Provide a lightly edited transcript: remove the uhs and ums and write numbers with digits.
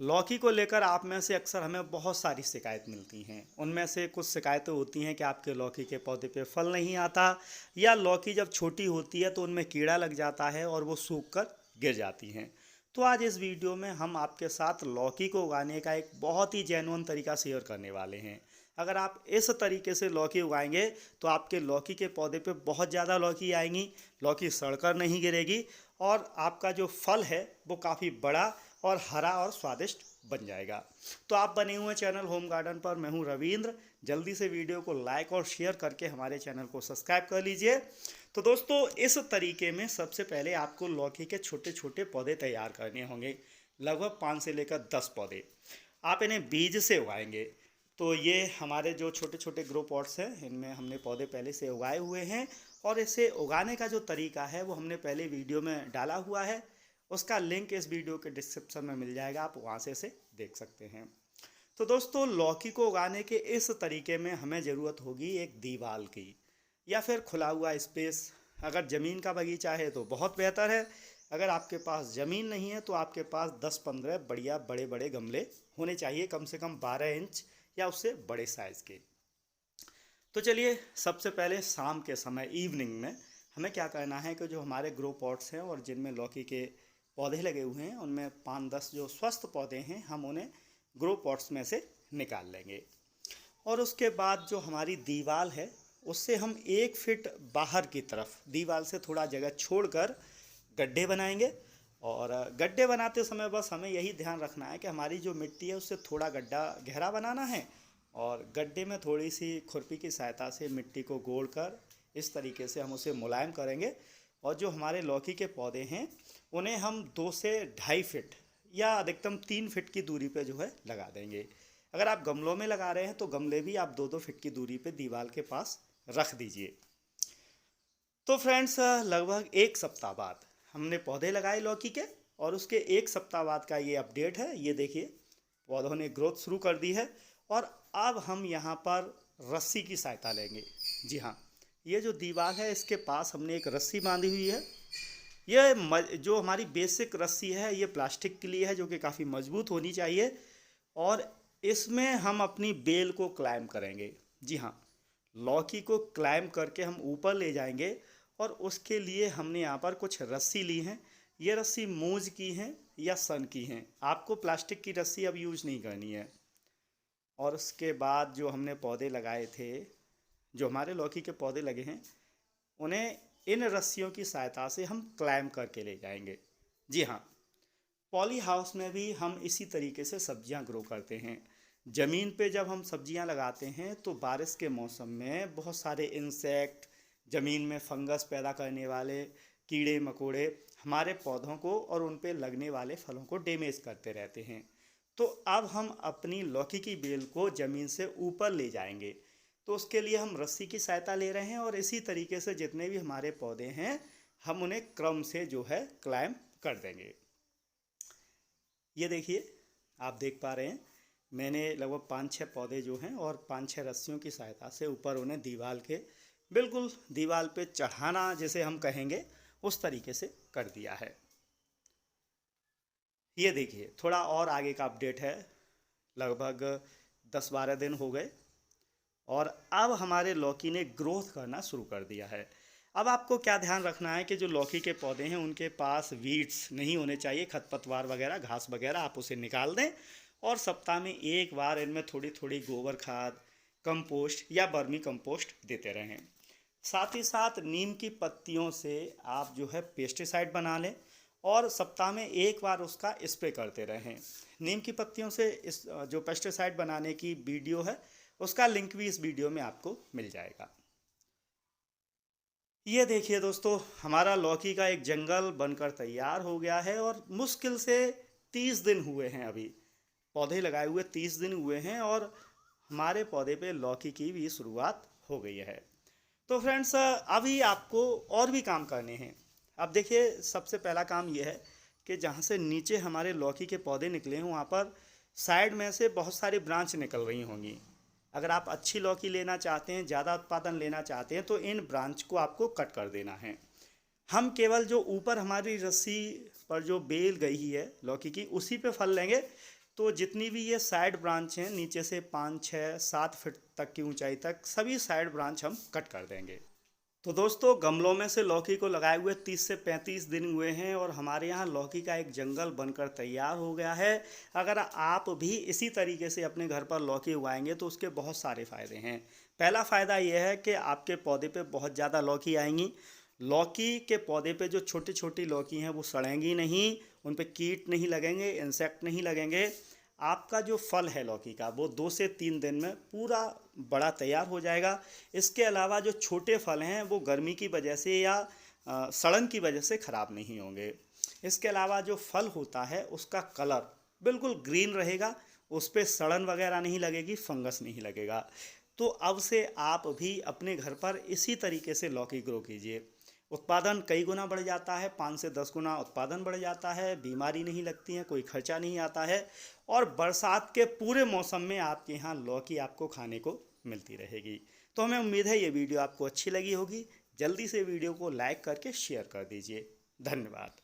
लौकी को लेकर आप में से अक्सर हमें बहुत सारी शिकायत मिलती हैं। उनमें से कुछ शिकायतें होती हैं कि आपके लौकी के पौधे पे फल नहीं आता, या लौकी जब छोटी होती है तो उनमें कीड़ा लग जाता है और वो सूख कर गिर जाती हैं। तो आज इस वीडियो में हम आपके साथ लौकी को उगाने का एक बहुत ही जेन्युइन तरीका शेयर करने वाले हैं। अगर आप इस तरीके से लौकी उगाएंगे तो आपके लौकी के पौधे पे बहुत ज़्यादा लौकी आएंगी, लौकी सड़कर नहीं गिरेगी और आपका जो फल है वो काफ़ी बड़ा और हरा और स्वादिष्ट बन जाएगा। तो आप बने हुए चैनल होम गार्डन पर, मैं हूं रविंद्र। जल्दी से वीडियो को लाइक और शेयर करके हमारे चैनल को सब्सक्राइब कर लीजिए। तो दोस्तों, इस तरीके में सबसे पहले आपको लौकी के छोटे छोटे पौधे तैयार करने होंगे। लगभग 5 से लेकर 10 पौधे आप इन्हें बीज से उगाएंगे। तो ये हमारे जो छोटे छोटे ग्रो पॉट्स हैं, इनमें हमने पौधे पहले से उगाए हुए हैं और इसे उगाने का जो तरीका है वो हमने पहले वीडियो में डाला हुआ है। उसका लिंक इस वीडियो के डिस्क्रिप्शन में मिल जाएगा, आप वहाँ से इसे देख सकते हैं। तो दोस्तों, लौकी को उगाने के इस तरीके में हमें ज़रूरत होगी एक दीवार की या फिर खुला हुआ स्पेस। अगर ज़मीन का बगीचा है तो बहुत बेहतर है। अगर आपके पास ज़मीन नहीं है तो आपके पास 10-15 बढ़िया बड़े बड़े गमले होने चाहिए, कम से कम 12 इंच या उससे बड़े साइज़ के। तो चलिए, सबसे पहले शाम के समय इवनिंग में हमें क्या करना है कि जो हमारे ग्रो पॉट्स हैं और जिनमें लौकी के पौधे लगे हुए हैं उनमें 5-10 जो स्वस्थ पौधे हैं हम उन्हें ग्रो पॉट्स में से निकाल लेंगे। और उसके बाद जो हमारी दीवार है उससे हम 1 फीट बाहर की तरफ दीवार से थोड़ा जगह छोड़कर गड्ढे बनाएंगे। और गड्ढे बनाते समय बस हमें यही ध्यान रखना है कि हमारी जो मिट्टी है उससे थोड़ा गड्ढा गहरा बनाना है और गड्ढे में थोड़ी सी खुरपी की सहायता से मिट्टी को गोड़कर इस तरीके से हम उसे मुलायम करेंगे। और जो हमारे लौकी के पौधे हैं उन्हें हम 2 से 2.5 फीट या अधिकतम 3 फीट की दूरी पे जो है लगा देंगे। अगर आप गमलों में लगा रहे हैं तो गमले भी आप 2-2 फीट की दूरी पे दीवार के पास रख दीजिए। तो फ्रेंड्स, लगभग 1 सप्ताह बाद हमने पौधे लगाए लौकी के और उसके 1 सप्ताह बाद का ये अपडेट है। ये देखिए, पौधों ने ग्रोथ शुरू कर दी है और अब हम यहाँ पर रस्सी की सहायता लेंगे। जी हाँ, ये जो दीवार है इसके पास हमने एक रस्सी बांधी हुई है। ये जो हमारी बेसिक रस्सी है ये प्लास्टिक के लिए है, जो कि काफ़ी मजबूत होनी चाहिए। और इसमें हम अपनी बेल को क्लाइम करेंगे। जी हाँ, लौकी को क्लाइम करके हम ऊपर ले जाएंगे और उसके लिए हमने यहाँ पर कुछ रस्सी ली हैं। ये रस्सी मूज की हैं या सन की हैं, आपको प्लास्टिक की रस्सी अब यूज नहीं करनी है। और उसके बाद जो हमने पौधे लगाए थे, जो हमारे लौकी के पौधे लगे हैं, उन्हें इन रस्सियों की सहायता से हम क्लाइम करके ले जाएंगे। जी हाँ, पॉली हाउस में भी हम इसी तरीके से सब्जियां ग्रो करते हैं। ज़मीन पे जब हम सब्जियां लगाते हैं तो बारिश के मौसम में बहुत सारे इंसेक्ट, ज़मीन में फंगस पैदा करने वाले कीड़े मकोड़े हमारे पौधों को और उन पे लगने वाले फलों को डैमेज करते रहते हैं। तो अब हम अपनी लौकी की बेल को ज़मीन से ऊपर ले जाएंगे। तो उसके लिए हम रस्सी की सहायता ले रहे हैं और इसी तरीके से जितने भी हमारे पौधे हैं हम उन्हें क्रम से जो है क्लाइम कर देंगे। ये देखिए, आप देख पा रहे हैं मैंने लगभग 5-6 पौधे जो हैं और 5-6 रस्सियों की सहायता से ऊपर उन्हें दीवार के बिल्कुल दीवार पे चढ़ाना जिसे हम कहेंगे उस तरीके से कर दिया है। ये देखिए, थोड़ा और आगे का अपडेट है। लगभग 10-12 दिन हो गए और अब हमारे लौकी ने ग्रोथ करना शुरू कर दिया है। अब आपको क्या ध्यान रखना है कि जो लौकी के पौधे हैं उनके पास वीड्स नहीं होने चाहिए, खरपतवार वगैरह, घास वगैरह, आप उसे निकाल दें। और सप्ताह में 1 बार इनमें थोड़ी थोड़ी गोबर खाद, कंपोस्ट या बर्मी कंपोस्ट देते रहें। साथ ही साथ नीम की पत्तियों से आप जो है पेस्टिसाइड बना लें और सप्ताह में 1 बार उसका स्प्रे करते रहें। नीम की पत्तियों से इस जो पेस्टिसाइड बनाने की वीडियो है उसका लिंक भी इस वीडियो में आपको मिल जाएगा। ये देखिए दोस्तों, हमारा लौकी का एक जंगल बनकर तैयार हो गया है और मुश्किल से 30 दिन हुए हैं। अभी पौधे लगाए हुए 30 दिन हुए हैं और हमारे पौधे पे लौकी की भी शुरुआत हो गई है। तो फ्रेंड्स, अभी आपको और भी काम करने हैं। अब देखिए, सबसे पहला काम यह है कि जहाँ से नीचे हमारे लौकी के पौधे निकले हैं वहाँ पर साइड में से बहुत सारी ब्रांच निकल रही होंगी। अगर आप अच्छी लौकी लेना चाहते हैं, ज़्यादा उत्पादन लेना चाहते हैं तो इन ब्रांच को आपको कट कर देना है। हम केवल जो ऊपर हमारी रस्सी पर जो बेल गई है लौकी की उसी पे फल लेंगे। तो जितनी भी ये साइड ब्रांच हैं नीचे से 5, 6, 7 फीट तक की ऊंचाई तक सभी साइड ब्रांच हम कट कर देंगे। तो दोस्तों गमलों में से लौकी को लगाए हुए 30 से 35 दिन हुए हैं और हमारे यहाँ लौकी का एक जंगल बनकर तैयार हो गया है। अगर आप भी इसी तरीके से अपने घर पर लौकी उगाएंगे तो उसके बहुत सारे फ़ायदे हैं। पहला फ़ायदा यह है कि आपके पौधे पे बहुत ज़्यादा लौकी आएंगी। लौकी के पौधे पे जो छोटी छोटी लौकी हैं वो सड़ेंगी नहीं, उन पे कीट नहीं लगेंगे, इंसेक्ट नहीं लगेंगे। आपका जो फल है लौकी का वो 2 से 3 दिन में पूरा बड़ा तैयार हो जाएगा। इसके अलावा जो छोटे फल हैं वो गर्मी की वजह से या सड़न की वजह से ख़राब नहीं होंगे। इसके अलावा जो फल होता है उसका कलर बिल्कुल ग्रीन रहेगा, उस पर सड़न वगैरह नहीं लगेगी, फंगस नहीं लगेगा। तो अब से आप भी अपने घर पर इसी तरीके से लौकी ग्रो कीजिए। उत्पादन कई गुना बढ़ जाता है, 5 से 10 गुना उत्पादन बढ़ जाता है, बीमारी नहीं लगती है, कोई खर्चा नहीं आता है और बरसात के पूरे मौसम में आपके यहाँ लौकी आपको खाने को मिलती रहेगी। तो हमें उम्मीद है ये वीडियो आपको अच्छी लगी होगी। जल्दी से वीडियो को लाइक करके शेयर कर दीजिए। धन्यवाद।